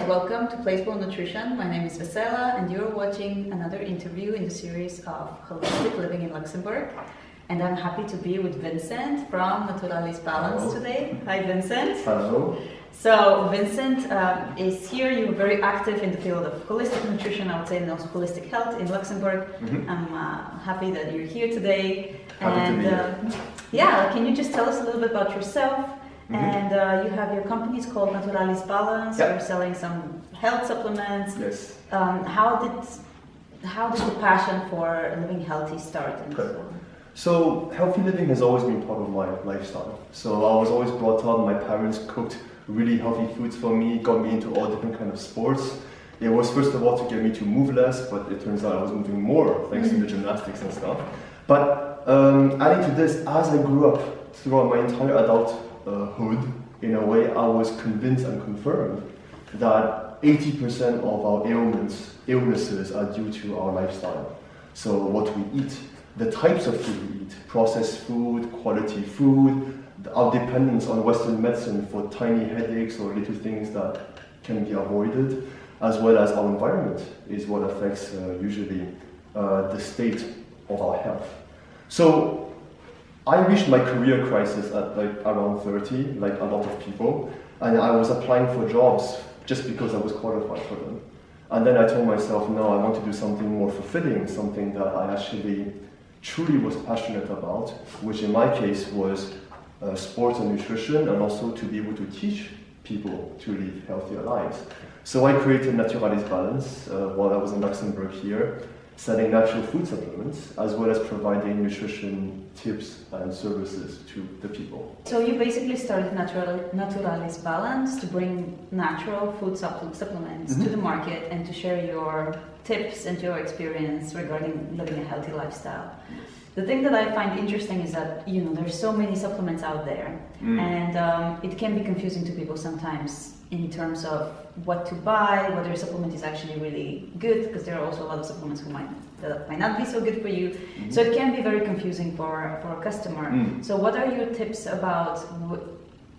and welcome to Playful Nutrition. My name is Vesela and you're watching another interview in the series of Holistic Living in Luxembourg. And I'm happy to be with Vincent from Naturalis Balance Hello. today. Hi Vincent. Hello. So Vincent is here. You're very active in the field of holistic nutrition, I would say, and also holistic health in Luxembourg. Mm-hmm. I'm happy that you're here today. Happy to be here. Yeah, can you just tell us a little bit about yourself? Mm-hmm. And you have your company's called Naturalis Balance. Yep. You're selling some health supplements. Yes. How did the passion for living healthy start? Okay. So healthy living has always been part of my lifestyle. So I was always brought up, my parents cooked really healthy foods for me, got me into all different kind of sports. It was first of all to get me to move less, but it turns out I was moving more thanks to the gymnastics and stuff. But adding to this, as I grew up throughout my entire adulthood, in a way I was convinced and confirmed that 80% of our illnesses are due to our lifestyle. So what we eat, the types of food we eat, processed food, quality food, our dependence on Western medicine for tiny headaches or little things that can be avoided, as well as our environment is what affects usually the state of our health. So I reached my career crisis at around 30, like a lot of people, and I was applying for jobs just because I was qualified for them. And then I told myself, no, I want to do something more fulfilling, something that I actually truly was passionate about, which in my case was sports and nutrition, and also to be able to teach people to live healthier lives. So I created Naturalis Balance while I was in Luxembourg here, selling natural food supplements, as well as providing nutrition tips and services to the people. So you basically started Naturalis Balance to bring natural food supplements to the market and to share your tips and your experience regarding living a healthy lifestyle. The thing that I find interesting is that, there's so many supplements out there, and it can be confusing to people sometimes in terms of what to buy, whether a supplement is actually really good, because there are also a lot of supplements that might not be so good for you. So it can be very confusing for a customer. So what are your tips about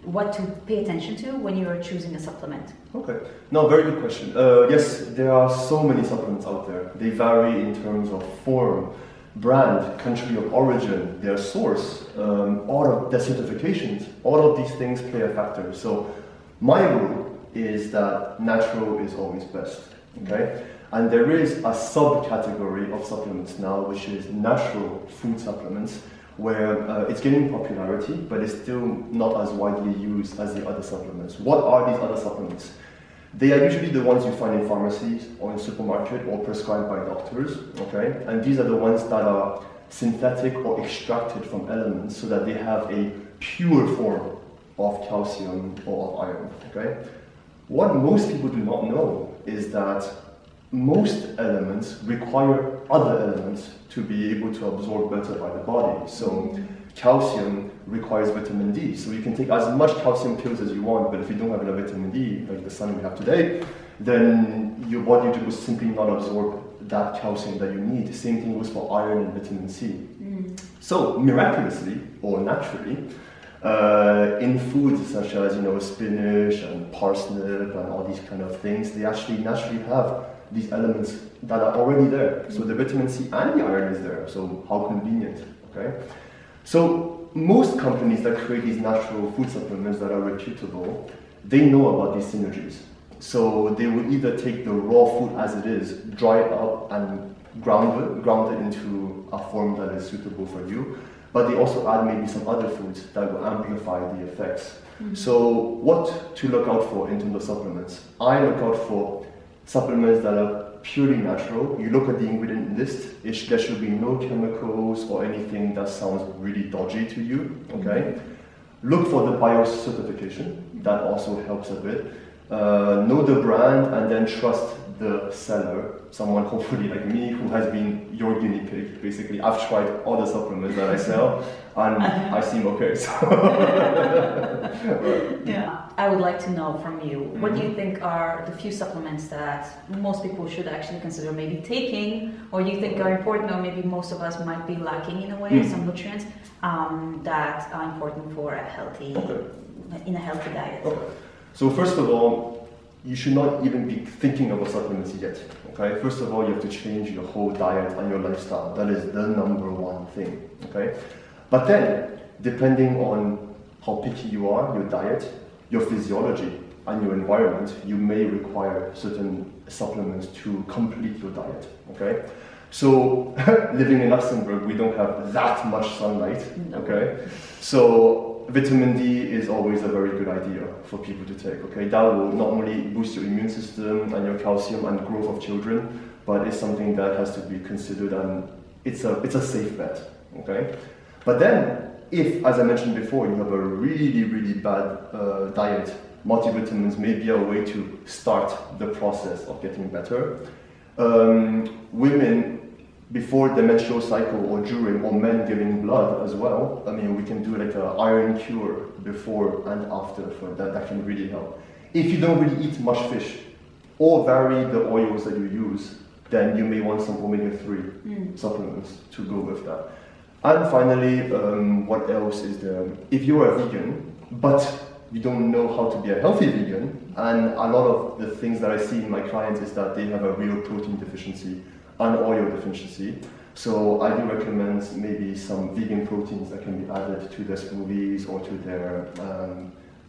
what to pay attention to when you are choosing a supplement? Okay, no, very good question. Yes, there are so many supplements out there. They vary in terms of form, brand, country of origin, their source, all of their certifications. All of these things play a factor. So my rule is that natural is always best, okay? And there is a subcategory of supplements now, which is natural food supplements, where it's gaining popularity, but it's still not as widely used as the other supplements. What are these other supplements? They are usually the ones you find in pharmacies or in supermarket or prescribed by doctors, okay? And these are the ones that are synthetic or extracted from elements so that they have a pure form of calcium or of iron, okay? What most people do not know is that most elements require other elements to be able to absorb better by the body. So calcium requires vitamin D. So you can take as much calcium pills as you want, but if you don't have enough vitamin D, like the sun we have today, then your body will simply not absorb that calcium that you need. The same thing goes for iron and vitamin C. So miraculously or naturally, in foods such as spinach and parsnip and all these kind of things, they actually naturally have these elements that are already there. So the vitamin C and the iron is there. So how convenient, okay? So most companies that create these natural food supplements that are reputable, they know about these synergies. So they will either take the raw food as it is, dry it up and ground it into a form that is suitable for you, but they also add maybe some other foods that will amplify the effects. So what to look out for in terms of supplements? I look out for supplements that are purely natural. You look at the ingredient list, there should be no chemicals or anything that sounds really dodgy to you, okay? Look for the biocertification, that also helps a bit. Know the brand and then trust the seller, someone hopefully like me who has been your guinea pig. Basically, I've tried all the supplements that I sell and I seem okay. So. Yeah, I would like to know from you, what do you think are the few supplements that most people should actually consider maybe taking, or you think are important, or maybe most of us might be lacking in a way, some nutrients that are important for a healthy, in a healthy diet? Okay. So first of all, you should not even be thinking about supplements yet. Okay, first of all, you have to change your whole diet and your lifestyle. That is the number one thing. Okay, but then depending on how picky you are, your diet, your physiology, and your environment, you may require certain supplements to complete your diet. Okay, so living in Luxembourg, we don't have that much sunlight. Okay, so vitamin D is always a very good idea for people to take. Okay, that will not only boost your immune system and your calcium and growth of children, but it's something that has to be considered, and it's a safe bet. Okay, but then if, as I mentioned before, you have a really bad diet, multivitamins may be a way to start the process of getting better. Women before the menstrual cycle or during, or men giving blood as well, I mean, we can do like an iron cure before and after for that. That can really help. If you don't really eat much fish or vary the oils that you use, then you may want some omega-3 supplements to go with that. And finally, what else is there? If you're a vegan, but you don't know how to be a healthy vegan, and a lot of the things that I see in my clients is that they have a real protein deficiency and oil deficiency. So I do recommend maybe some vegan proteins that can be added to their smoothies or to their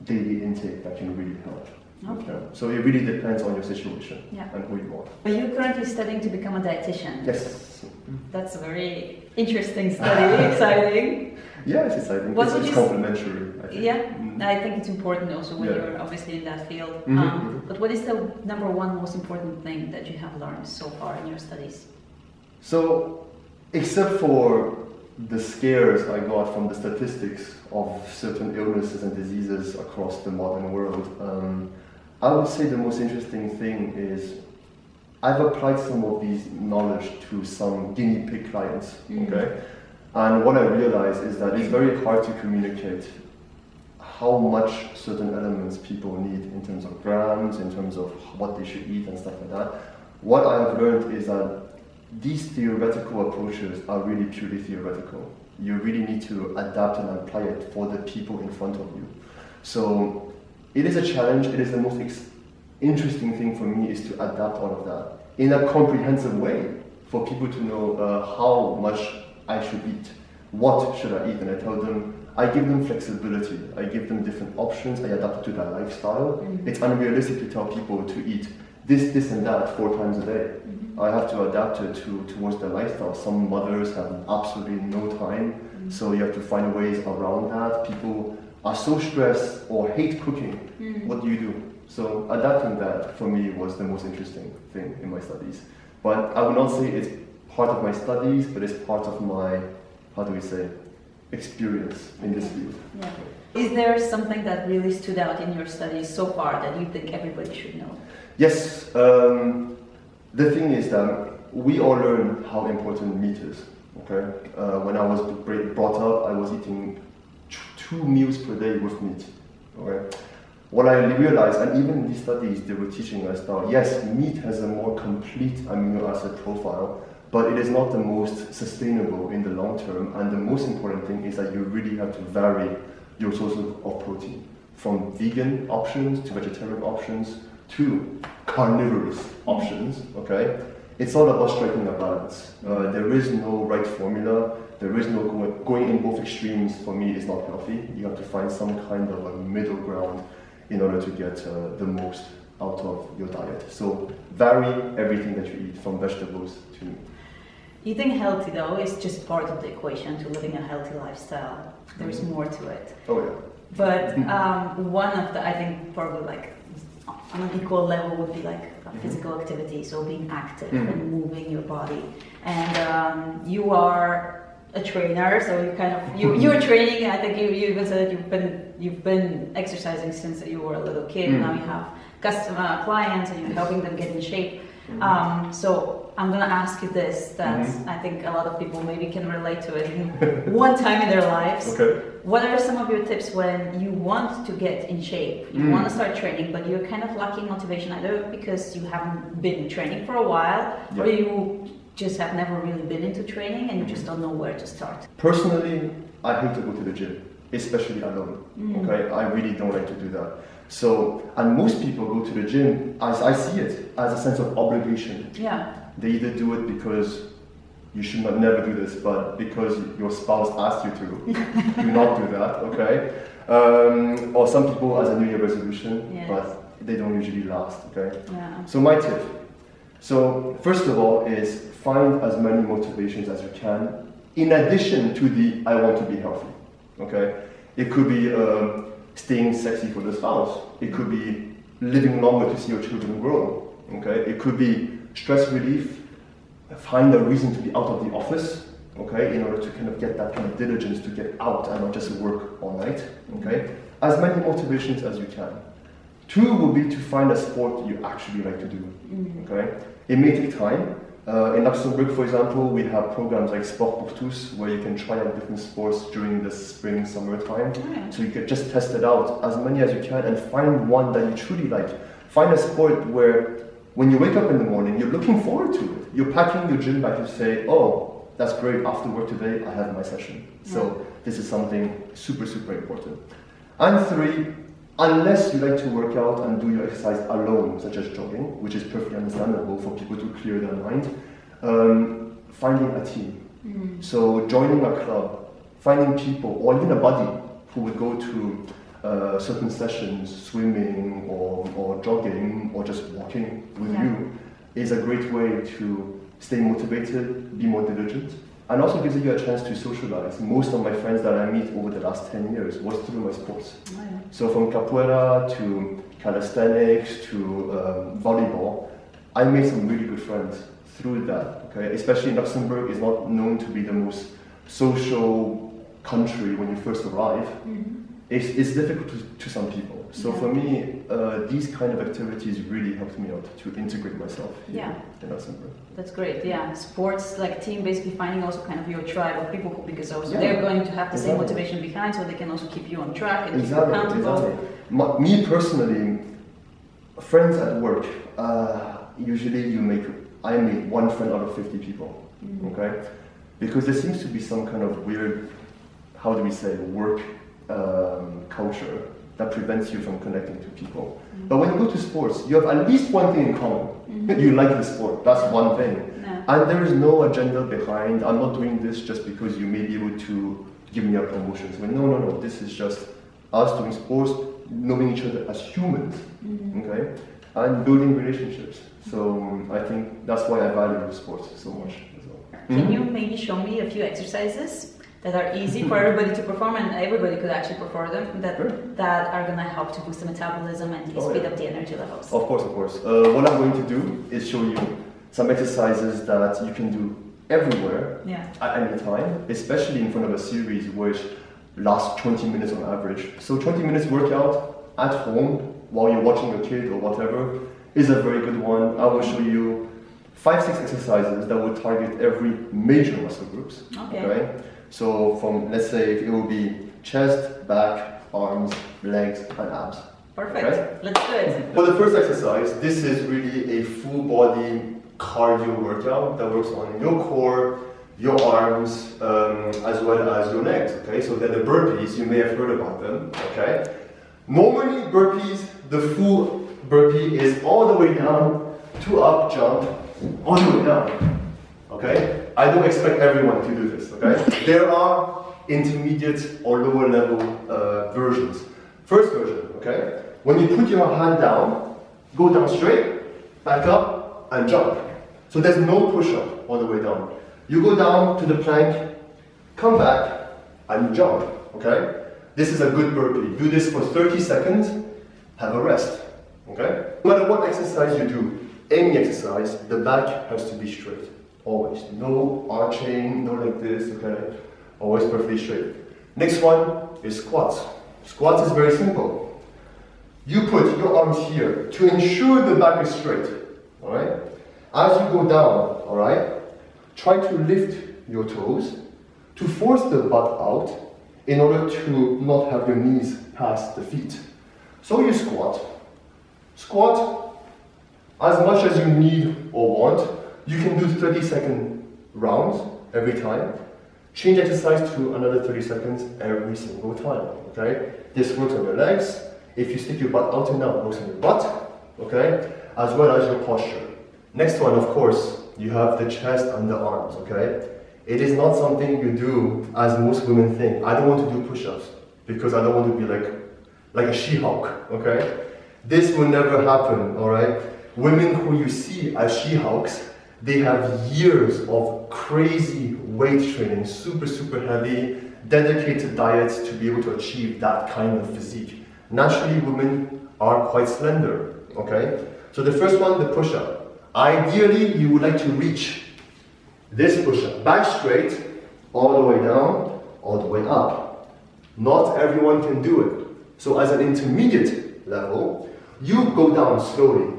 daily intake that can really help. Okay. So it really depends on your situation and who you are. Are you currently studying to become a dietitian? Yes. That's a very interesting study, exciting. Yeah, it's exciting. It's complementary, I think. Yeah, I think it's important also when you're obviously in that field. But what is the number one most important thing that you have learned so far in your studies? So, except for the scares I got from the statistics of certain illnesses and diseases across the modern world, I would say the most interesting thing is I've applied some of these knowledge to some guinea pig clients, okay? And what I realized is that it's very hard to communicate how much certain elements people need in terms of grams, in terms of what they should eat and stuff like that. What I have learned is that these theoretical approaches are really purely theoretical. You really need to adapt and apply it for the people in front of you. So it is a challenge. It is the most interesting thing for me is to adapt all of that in a comprehensive way for people to know how much I should eat, what should I eat, and I tell them, I give them flexibility, I give them different options, I adapt it to their lifestyle. It's unrealistic to tell people to eat this and that 4 times a day. I have to adapt it towards their lifestyle. Some mothers have absolutely no time, so you have to find ways around that. People are so stressed or hate cooking. What do you do? So adapting that for me was the most interesting thing in my studies. But I would not say it's part of my studies, but it's part of my, how do we say, experience in this field. Yeah. Is there something that really stood out in your studies so far that you think everybody should know? Yes. The thing is that we all learn how important meat is. Okay. When I was brought up, I was eating 2 meals per day with meat. Okay. What I realized, and even in these studies, they were teaching us that yes, meat has a more complete amino acid profile, but it is not the most sustainable in the long term. And the most important thing is that you really have to vary your sources of protein, from vegan options to vegetarian options to carnivorous options. Okay, it's all about striking a balance. There is no right formula. There is no going in both extremes. For me, is not healthy. You have to find some kind of a middle ground in order to get the most out of your diet. So vary everything that you eat, from vegetables to meat. Eating healthy, though, is just part of the equation to living a healthy lifestyle. There's more to it. Oh yeah. But one of the, I think, probably like on an equal level would be like physical activity, so being active and moving your body. And you are a trainer, so you kind of you're training. I think you even said you've been exercising since you were a little kid. Now you have customer clients and you're helping them get in shape. So I'm gonna ask you this, that I think a lot of people maybe can relate to it one time in their lives. Okay. What are some of your tips when you want to get in shape? You want to start training, but you're kind of lacking motivation, either because you haven't been training for a while, or you just have never really been into training and you just don't know where to start. Personally, I hate to go to the gym. especially alone. Okay, I really don't like to do that. So, and most people go to the gym, as I see it, as a sense of obligation. Yeah. They either do it because you should not never do this, but because your spouse asked you to, do not do that, okay? Or some people as a New Year resolution, Yes. but they don't usually last, okay? Yeah. So my tip, so first of all is find as many motivations as you can, in addition to the I want to be healthy, okay? It could be staying sexy for the spouse. It could be living longer to see your children grow, okay? It could be stress relief, find a reason to be out of the office, okay, in order to kind of get that kind of diligence to get out and not just work all night, okay? As many motivations as you can. 2 would be to find a sport you actually like to do, okay? It may take time. In Luxembourg, for example, we have programs like Sport pour tous, where you can try out different sports during the spring, summer time. So you can just test it out, as many as you can, and find one that you truly like. Find a sport where when you wake up in the morning, you're looking forward to it. You're packing your gym bag to say, oh, that's great, after work today, I have my session. So this is something super, super important. And 3, unless you like to work out and do your exercise alone, such as jogging, which is perfectly understandable for people to clear their mind, finding a team. So joining a club, finding people, or even a buddy who would go to certain sessions, swimming or jogging or just walking with you, is a great way to stay motivated, be more diligent, and also gives you a chance to socialize. Most of my friends that I meet over the last 10 years was through my sports. So from capoeira to calisthenics to volleyball, I made some really good friends through that. Okay, especially Luxembourg is not known to be the most social country when you first arrive. It's difficult to some people. So for me, these kind of activities really helped me out to integrate myself here in Luxembourg. That's great, yeah. Sports, like team, basically finding also kind of your tribe of people, because also they're going to have the same motivation behind, so they can also keep you on track and keep you accountable. Me personally, friends at work, usually I make one friend out of 50 people, okay? Because there seems to be some kind of weird, how do we say, work culture that prevents you from connecting to people. But when you go to sports, you have at least one thing in common. You like the sport, that's one thing. And there is no agenda behind, I'm not doing this just because you may be able to give me a promotion. So no, this is just us doing sports, knowing each other as humans, okay? And building relationships. So I think that's why I value sports so much as well. Can you maybe show me a few exercises that are easy for everybody to perform, and everybody could actually perform them, that are going to help to boost the metabolism and speed up the energy levels? Of course. What I'm going to do is show you some exercises that you can do everywhere at any time, especially in front of a series which lasts 20 minutes on average. So 20 minutes workout at home while you're watching a kid or whatever is a very good one. I will show you 5-6 exercises that will target every major muscle groups. Okay? So from, let's say, it will be chest, back, arms, legs, and abs. Perfect. Okay? Let's do it. For the first exercise, this is really a full body cardio workout that works on your core, your arms, as well as your legs. Okay, so they're the burpees. You may have heard about them. Okay. Normally, burpees, the full burpee is all the way down, 2 up, jump, all the way down. Okay? I don't expect everyone to do this, okay? There are intermediate or lower level versions. First version, okay? When you put your hand down, go down straight, back up, and jump. So there's no push-up all the way down. You go down to the plank, come back, and jump, okay? This is a good burpee. Do this for 30 seconds, have a rest, okay? No matter what exercise you do, any exercise, the back has to be straight. Always. No arching, no like this, okay? Always perfectly straight. Next one is squats. Squats is very simple. You put your arms here to ensure the back is straight, alright? As you go down, alright, try to lift your toes to force the butt out in order to not have your knees past the feet. So you squat. Squat as much as you need or want. You can do 30-second rounds every time. Change exercise to another 30 seconds every single time, okay? This works on your legs. If you stick your butt out enough, it works on your butt, okay? As well as your posture. Next one, of course, you have the chest and the arms, okay? It is not something you do as most women think. I don't want to do push-ups because I don't want to be like a she-hulk, okay? This will never happen, all right? Women who you see as she-hulks, they have years of crazy weight training, super, super heavy, dedicated diets to be able to achieve that kind of physique. Naturally, women are quite slender, okay? So the first one, the push-up. Ideally, you would like to reach this push-up, back straight, all the way down, all the way up. Not everyone can do it. So as an intermediate level, you go down slowly,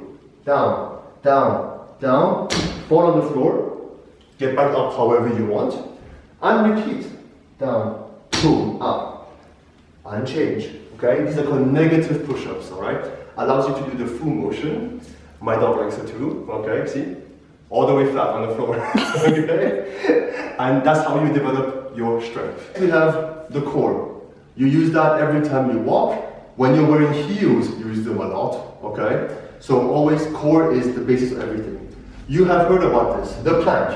down, down, down, fall on the floor, get back up however you want, and repeat, down, boom, up, and change, okay? These are called negative push-ups, all right? Allows you to do the full motion. My dog likes it too, okay, see? All the way flat on the floor, okay? And that's how you develop your strength. We have the core. You use that every time you walk. When you're wearing heels, you use them a lot, okay? So always, core is the basis of everything. You have heard about this, the plank.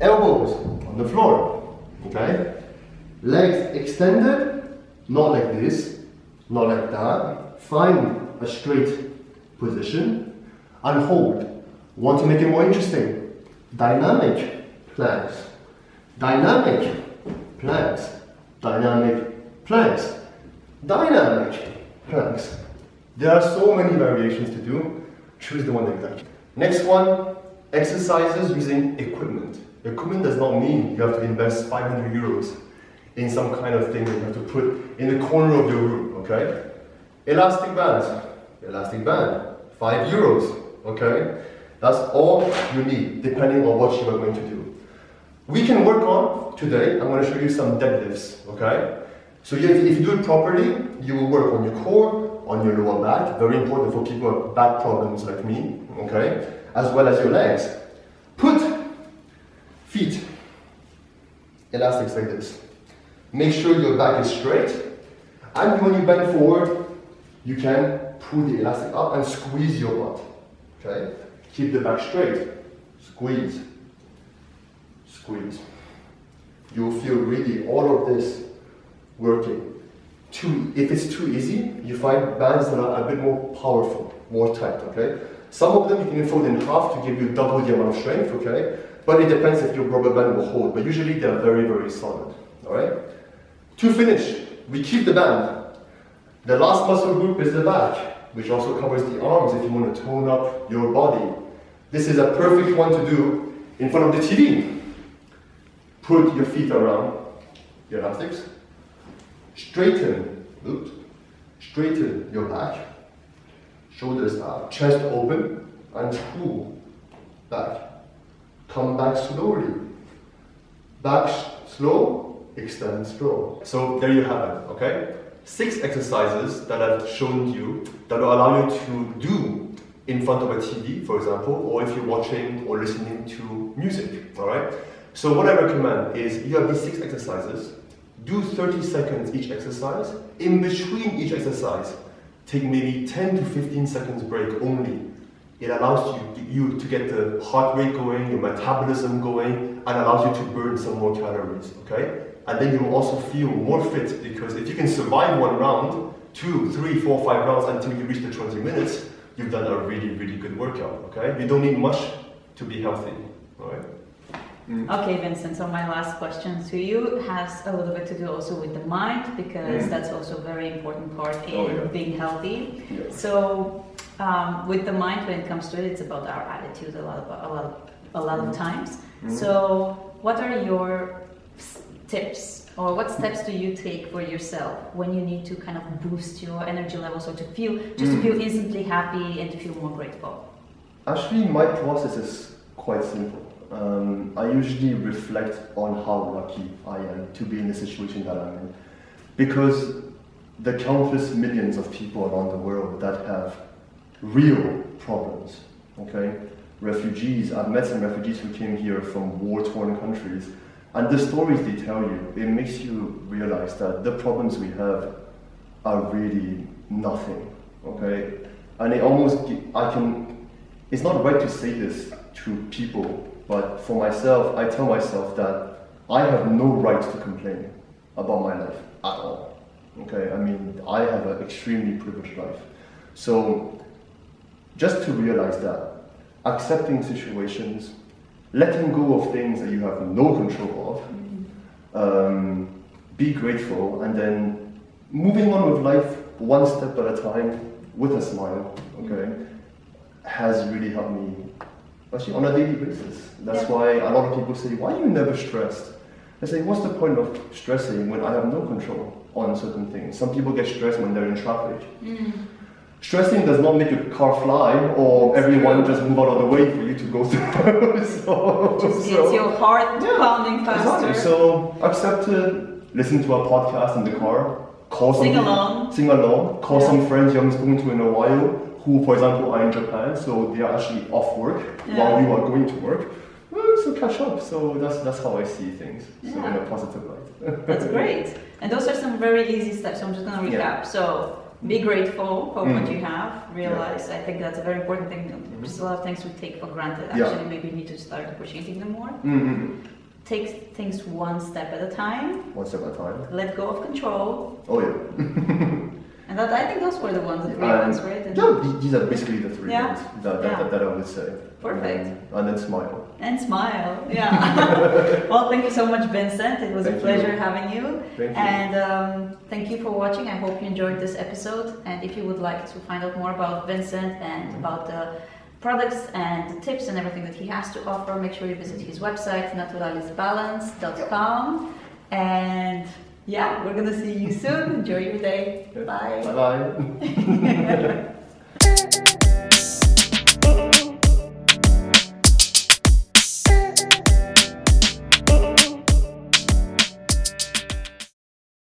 Elbows on the floor, okay? Legs extended, not like this, not like that. Find a straight position and hold. Want to make it more interesting? Dynamic planks. Dynamic planks. Dynamic planks. Dynamic planks. There are so many variations to do. Choose the one that you like. Next one, exercises using equipment. Equipment does not mean you have to invest 500 euros in some kind of thing that you have to put in the corner of your room, okay? Elastic bands. Elastic band, 5 euros, okay? That's all you need, depending on what you are going to do. We can work on, today, I'm going to show you some deadlifts, okay? So if you do it properly, you will work on your core, on your lower back, very important for people who have back problems like me, okay? As well as your legs. Put feet, elastics like this. Make sure your back is straight, and when you bend forward, you can pull the elastic up and squeeze your butt, okay? Keep the back straight, squeeze, squeeze. You'll feel really all of this working. If it's too easy, you find bands that are a bit more powerful, more tight, okay? Some of them you can fold in half to give you double the amount of strength, okay? But it depends if your rubber band will hold, but usually they're very, very solid, all right? To finish, we keep the band. The last muscle group is the back, which also covers the arms if you want to tone up your body. This is a perfect one to do in front of the TV. Put your feet around the elastics. Straighten your back. Shoulders up, chest open, and pull back. Come back slowly. Back slow, extend slow. So there you have it, okay? 6 exercises that I've shown you that will allow you to do in front of a TV, for example, or if you're watching or listening to music, all right? So what I recommend is you have these 6 exercises, do 30 seconds each exercise. In between each exercise, take maybe 10 to 15 seconds break only. It allows you to get the heart rate going, your metabolism going, and allows you to burn some more calories, okay? And then you will also feel more fit, because if you can survive 1 round, 2, 3, 4, 5 rounds until you reach the 20 minutes, you've done a really, really good workout, okay? You don't need much to be healthy, all right? Okay, Vincent, so my last question to you has a little bit to do also with the mind, because that's also a very important part in being healthy. Yeah. So with the mind, when it comes to it, it's about our attitude a lot of times. So what are your tips, or what steps do you take for yourself when you need to kind of boost your energy levels, or to feel instantly happy and to feel more grateful? Actually, my process is quite simple. I usually reflect on how lucky I am to be in the situation that I'm in, because the countless millions of people around the world that have real problems, okay? Refugees, I've met some refugees who came here from war-torn countries, And the stories they tell you, it makes you realize that the problems we have are really nothing, okay? And it almost, it's not right to say this to people, but for myself, I tell myself that I have no right to complain about my life at all, okay? I mean, I have an extremely privileged life. So, just to realize that, accepting situations, letting go of things that you have no control of, be grateful, and then moving on with life one step at a time with a smile, okay, has really helped me, actually on a daily basis. That's why a lot of people say, why are you never stressed? I say, what's the point of stressing when I have no control on certain things? Some people get stressed when they're in traffic. Stressing does not make your car fly, or everyone just move out of the way for you to go through. Just gets your heart pounding faster. Exactly. So accept it, listen to a podcast in the car, sing along, call some friends you haven't spoken to in a while, who, for example, are in Japan, so they are actually off work while you are going to work. So catch up. So that's how I see things. So in a positive light. That's great. And those are some very easy steps. So I'm just going to recap. So be grateful for what you have. Realize, I think that's a very important thing. Just a lot of things we take for granted. Actually, maybe we need to start appreciating them more. Take things one step at a time. One step at a time. Let go of control. Oh yeah. And I think those were the three ones, right? Yeah, these are basically the three ones that I would say. Perfect. And then smile. And smile, yeah. Well, thank you so much, Vincent. It was a pleasure having you. Thank you. And thank you for watching. I hope you enjoyed this episode. And if you would like to find out more about Vincent and about the products and the tips and everything that he has to offer, make sure you visit his website, naturalisbalance.com. And yeah, we're gonna see you soon. Enjoy your day. Bye. Bye-bye.